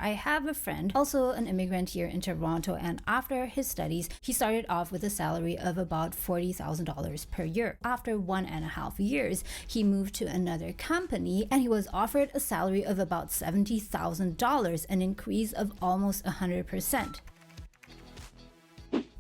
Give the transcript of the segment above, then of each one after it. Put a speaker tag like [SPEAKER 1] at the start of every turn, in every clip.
[SPEAKER 1] I have a friend, also an immigrant here in Toronto, and after his studies, he started off with a salary of about $40,000 per year. After 1.5 years, he moved to another company and he was offered a salary of about $70,000, an increase of almost 100%.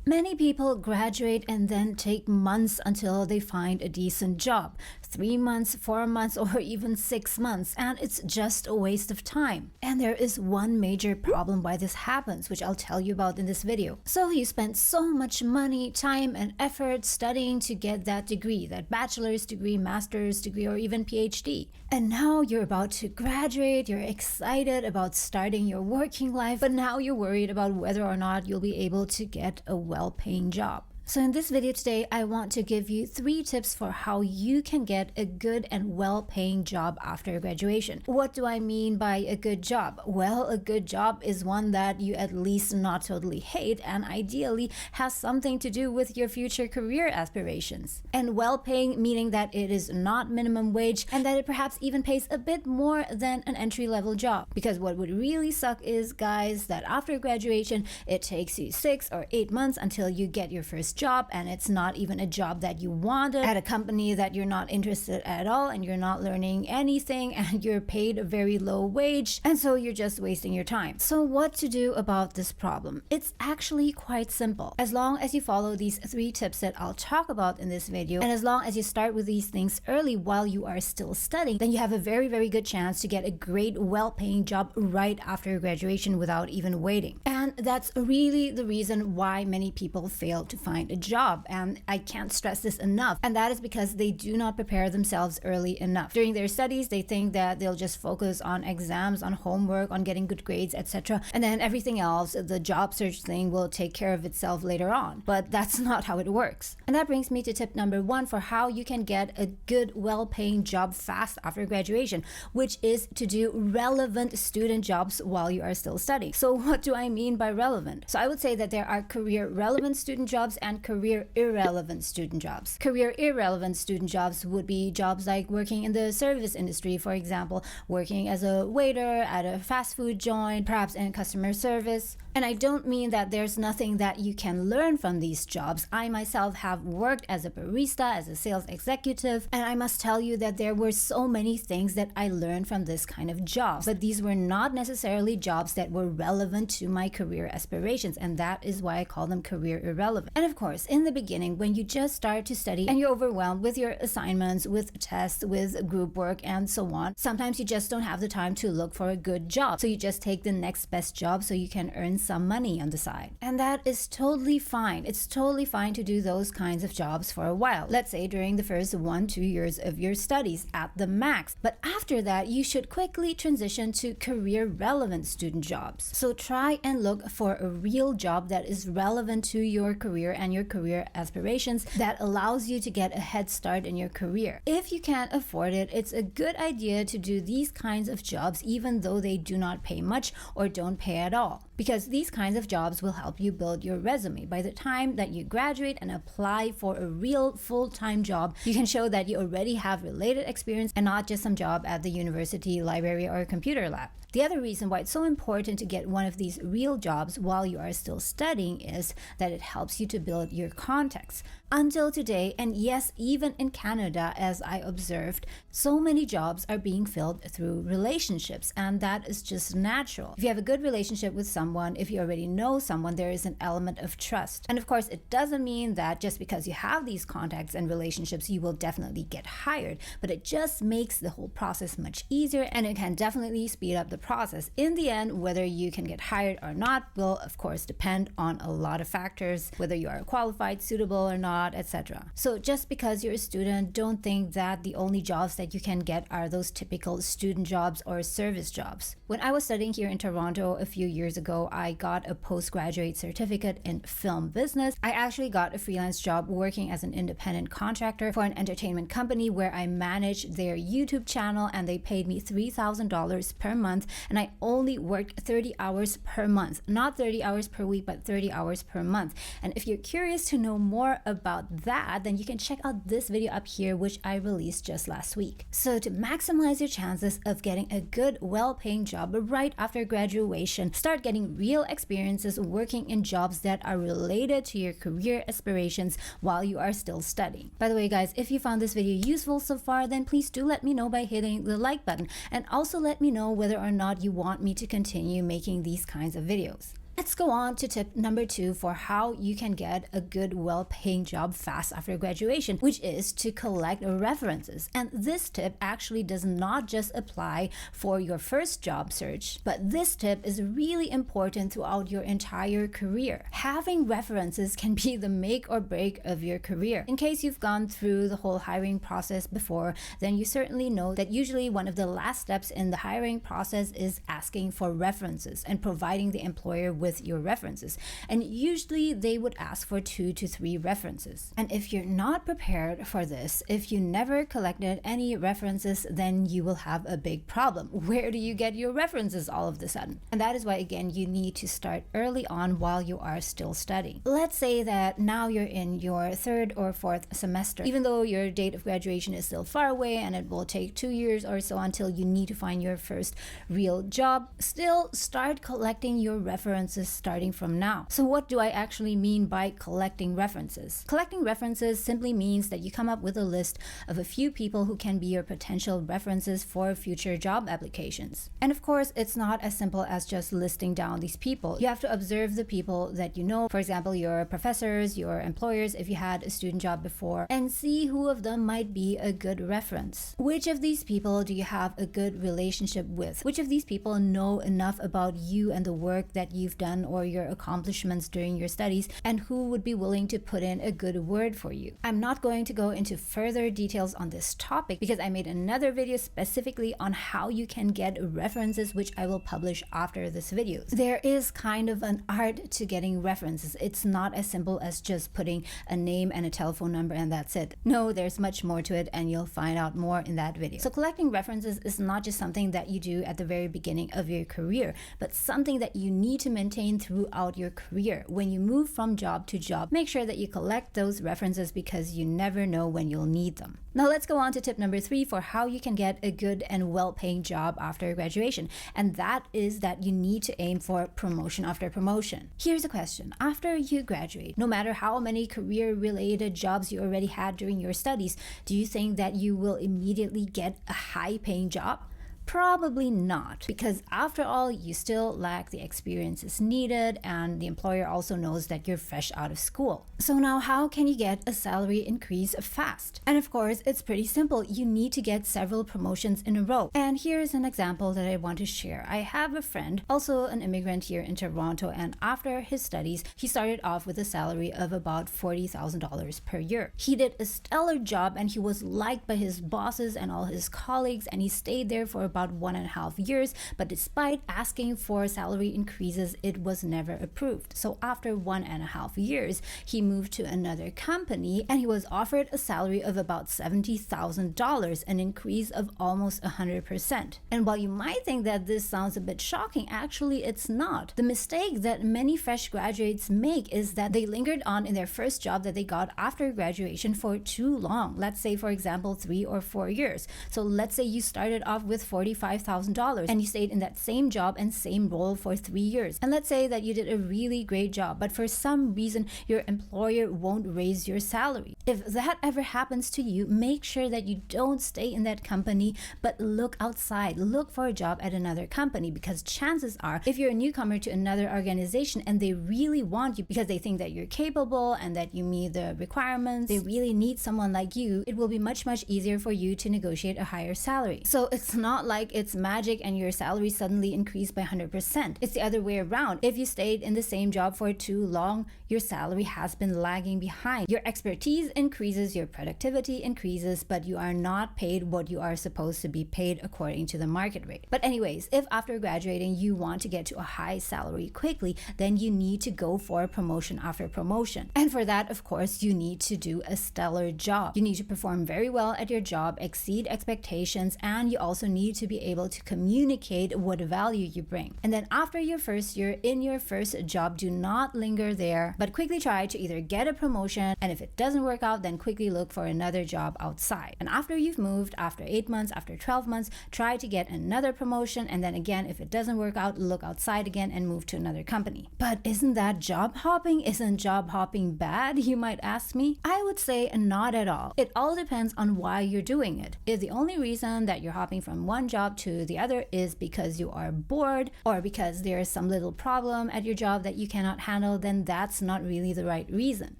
[SPEAKER 1] Many people graduate and then take months until they find a decent job. 3 months, 4 months, or even 6 months, and it's just a waste of time. And there is one major problem why this happens, which I'll tell you about in this video. So you spent so much money, time, and effort studying to get that degree, that bachelor's degree, master's degree, or even PhD. And now you're about to graduate, you're excited about starting your working life, but now you're worried about whether or not you'll be able to get a well-paying job. So in this video today, I want to give you 3 tips for how you can get a good and well-paying job after graduation. What do I mean by a good job? Well, a good job is one that you at least not totally hate and ideally has something to do with your future career aspirations. And well-paying meaning that it is not minimum wage and that it perhaps even pays a bit more than an entry-level job. Because what would really suck is, guys, that after graduation, it takes you 6 or 8 months until you get your first job, and it's not even a job that you wanted at a company that you're not interested at all, and you're not learning anything, and you're paid a very low wage, and so you're just wasting your time. So what to do about this problem? It's actually quite simple. As long as you follow these 3 tips that I'll talk about in this video, and as long as you start with these things early while you are still studying, then you have a very, very good chance to get a great, well-paying job right after graduation without even waiting. And that's really the reason why many people fail to find a job, and I can't stress this enough, and that is because they do not prepare themselves early enough. During their studies, they think that they'll just focus on exams, on homework, on getting good grades, etc., and then everything else, the job search thing, will take care of itself later on. But that's not how it works. And that brings me to tip number 1 for how you can get a good, well-paying job fast after graduation, which is to do relevant student jobs while you are still studying. So what do I mean by relevant? So I would say that there are career relevant student jobs and career irrelevant student jobs. Career irrelevant student jobs would be jobs like working in the service industry, for example, working as a waiter at a fast food joint, perhaps in customer service. And I don't mean that there's nothing that you can learn from these jobs. I myself have worked as a barista, as a sales executive, and I must tell you that there were so many things that I learned from this kind of jobs. But these were not necessarily jobs that were relevant to my career aspirations, and that is why I call them career irrelevant. And of course, in the beginning, when you just start to study and you're overwhelmed with your assignments, with tests, with group work, and so on, sometimes you just don't have the time to look for a good job. So you just take the next best job so you can earn some money on the side. And that is totally fine. It's totally fine to do those kinds of jobs for a while. Let's say during the first 1-2 years of your studies at the max. But after that, you should quickly transition to career relevant student jobs. So try and look for a real job that is relevant to your career and your career aspirations, that allows you to get a head start in your career. If you can't afford it, it's a good idea to do these kinds of jobs even though they do not pay much or don't pay at all, because these kinds of jobs will help you build your resume. By the time that you graduate and apply for a real full-time job, you can show that you already have related experience and not just some job at the university, library, or computer lab. The other reason why it's so important to get one of these real jobs while you are still studying is that it helps you to build your contacts. Until today, and yes, even in Canada, as I observed, so many jobs are being filled through relationships, and that is just natural. If you have a good relationship with someone, if you already know someone, there is an element of trust. And of course, it doesn't mean that just because you have these contacts and relationships, you will definitely get hired, but it just makes the whole process much easier, and it can definitely speed up the process. In the end, whether you can get hired or not will, of course, depend on a lot of factors, whether you are qualified, suitable or not, etc. So just because you're a student, don't think that the only jobs that you can get are those typical student jobs or service jobs. When I was studying here in Toronto a few years ago, I got a postgraduate certificate in film business. I actually got a freelance job working as an independent contractor for an entertainment company where I managed their YouTube channel, and they paid me $3,000 per month, and I only worked 30 hours per month, not 30 hours per week, but 30 hours per month. And if you're curious curious to know more about that, then you can check out this video up here, which I released just last week. So to maximize your chances of getting a good, well-paying job right after graduation, start getting real experiences working in jobs that are related to your career aspirations while you are still studying. By the way, guys, if you found this video useful so far, then please do let me know by hitting the like button, and also let me know whether or not you want me to continue making these kinds of videos. Let's go on to tip number 2 for how you can get a good, well-paying job fast after graduation, which is to collect references. And this tip actually does not just apply for your first job search, but this tip is really important throughout your entire career. Having references can be the make or break of your career. In case you've gone through the whole hiring process before, then you certainly know that usually one of the last steps in the hiring process is asking for references and providing the employer with your references, and usually they would ask for 2 to 3 references. And if you're not prepared for this, if you never collected any references, then you will have a big problem. Where do you get your references all of a sudden? And that is why, again, you need to start early on while you are still studying. Let's say that now you're in your 3rd or 4th semester. Even though your date of graduation is still far away and it will take 2 years or so until you need to find your first real job, still start collecting your references starting from now. So what do I actually mean by collecting references? Collecting references simply means that you come up with a list of a few people who can be your potential references for future job applications. And of course, it's not as simple as just listing down these people. You have to observe the people that you know, for example, your professors, your employers, if you had a student job before, and see who of them might be a good reference. Which of these people do you have a good relationship with? Which of these people know enough about you and the work that you've done or your accomplishments during your studies, and who would be willing to put in a good word for you? I'm not going to go into further details on this topic because I made another video specifically on how you can get references, which I will publish after this video. There is kind of an art to getting references. It's not as simple as just putting a name and a telephone number and that's it. No, there's much more to it, and you'll find out more in that video. So collecting references is not just something that you do at the very beginning of your career, but something that you need to maintain throughout your career. When you move from job to job, make sure that you collect those references because you never know when you'll need them. Now let's go on to tip number 3 for how you can get a good and well-paying job after graduation, and that is that you need to aim for promotion after promotion. Here's a question. After you graduate, no matter how many career-related jobs you already had during your studies, do you think that you will immediately get a high-paying job? Probably not, because after all, you still lack the experiences needed, and the employer also knows that you're fresh out of school. So now how can you get a salary increase fast? And of course, it's pretty simple. You need to get several promotions in a row. And here's an example that I want to share. I have a friend, also an immigrant here in Toronto, and after his studies, he started off with a salary of about $40,000 per year. He did a stellar job and he was liked by his bosses and all his colleagues, and he stayed there for about 1.5 years, but despite asking for salary increases, it was never approved. So after 1.5 years, he moved to another company and he was offered a salary of about $70,000, an increase of almost 100%. And while you might think that this sounds a bit shocking, actually it's not. The mistake that many fresh graduates make is that they lingered on in their first job that they got after graduation for too long. Let's say, for example, 3 or 4 years. So let's say you started off with $45,000 and you stayed in that same job and same role for 3 years. And let's say that you did a really great job, but for some reason your employer won't raise your salary. If that ever happens to you, make sure that you don't stay in that company, but look outside. Look for a job at another company, because chances are, if you're a newcomer to another organization and they really want you because they think that you're capable and that you meet the requirements, they really need someone like you, it will be much easier for you to negotiate a higher salary. So it's not like it's magic and your salary suddenly increased by 100%. It's the other way around. If you stayed in the same job for too long, your salary has been lagging behind. Your expertise increases, your productivity increases, but you are not paid what you are supposed to be paid according to the market rate. But anyways, if after graduating you want to get to a high salary quickly, then you need to go for promotion after promotion. And for that, of course, you need to do a stellar job. You need to perform very well at your job, exceed expectations, and you also need to be able to communicate what value you bring. And then after your first year in your first job, do not linger there, but quickly try to either get a promotion, and if it doesn't work out, then quickly look for another job outside. And after you've moved, after 8 months, after 12 months, try to get another promotion, and then again, if it doesn't work out, look outside again and move to another company. But isn't that job hopping? Isn't job hopping bad, you might ask me? I would say not at all. It all depends on why you're doing it. If the only reason that you're hopping from one job to the other is because you are bored or because there's some little problem at your job that you cannot handle, then that's not really the right reason.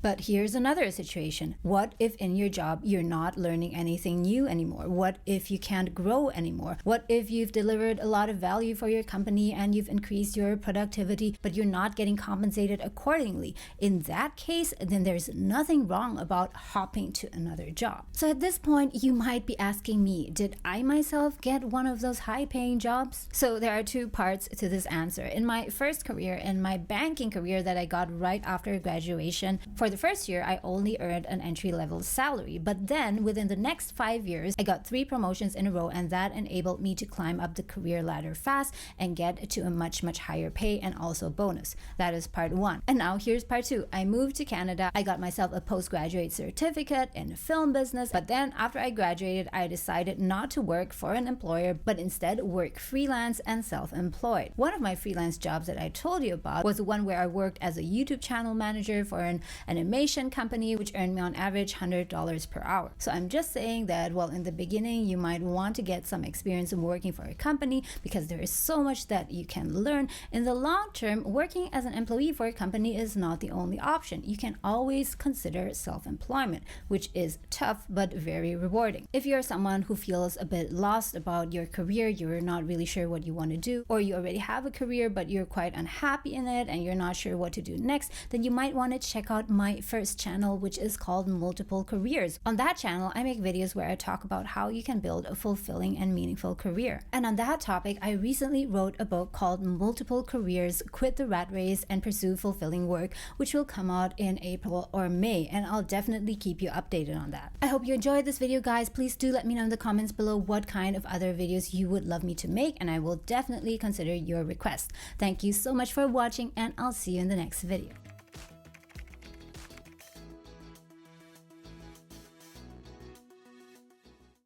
[SPEAKER 1] But here's another situation. What if in your job you're not learning anything new anymore? What if you can't grow anymore? What if you've delivered a lot of value for your company and you've increased your productivity, but you're not getting compensated accordingly? In that case, then there's nothing wrong about hopping to another job. So at this point, you might be asking me, did I myself get one of those high-paying jobs? So there are two parts to this answer. In my first career, in my banking career that I got right after graduation, for the first year, I only earned an entry-level salary. But then within the next 5 years, I got 3 promotions in a row, and that enabled me to climb up the career ladder fast and get to a much higher pay and also bonus. That is part 1. And now here's part 2. I moved to Canada. I got myself a postgraduate certificate in film business, but then after I graduated, I decided not to work for an employer, but instead work freelance and self-employed. One of my freelance jobs that I told you about was the one where I worked as a YouTube channel manager for an animation company, which earned me on average $100 per hour. So I'm just saying that, well, in the beginning, you might want to get some experience in working for a company because there is so much that you can learn. In the long term, working as an employee for a company is not the only option. You can always consider self-employment, which is tough but very rewarding. If you're someone who feels a bit lost about your career, you're not really sure what you want to do, or you already have a career but you're quite unhappy in it and you're not sure what to do next, then you might want to check out my first channel, which is called Multiple Careers. On that channel, I make videos where I talk about how you can build a fulfilling and meaningful career. And on that topic, I recently wrote a book called Multiple Careers, Quit the Rat Race and Pursue Fulfilling Work, which will come out in April or May, and I'll definitely keep you updated on that. I hope you enjoyed this video, guys. Please do let me know in the comments below what kind of other videos you would love me to make, and I will definitely consider your request. Thank you so much for watching, and I'll see you in the next video.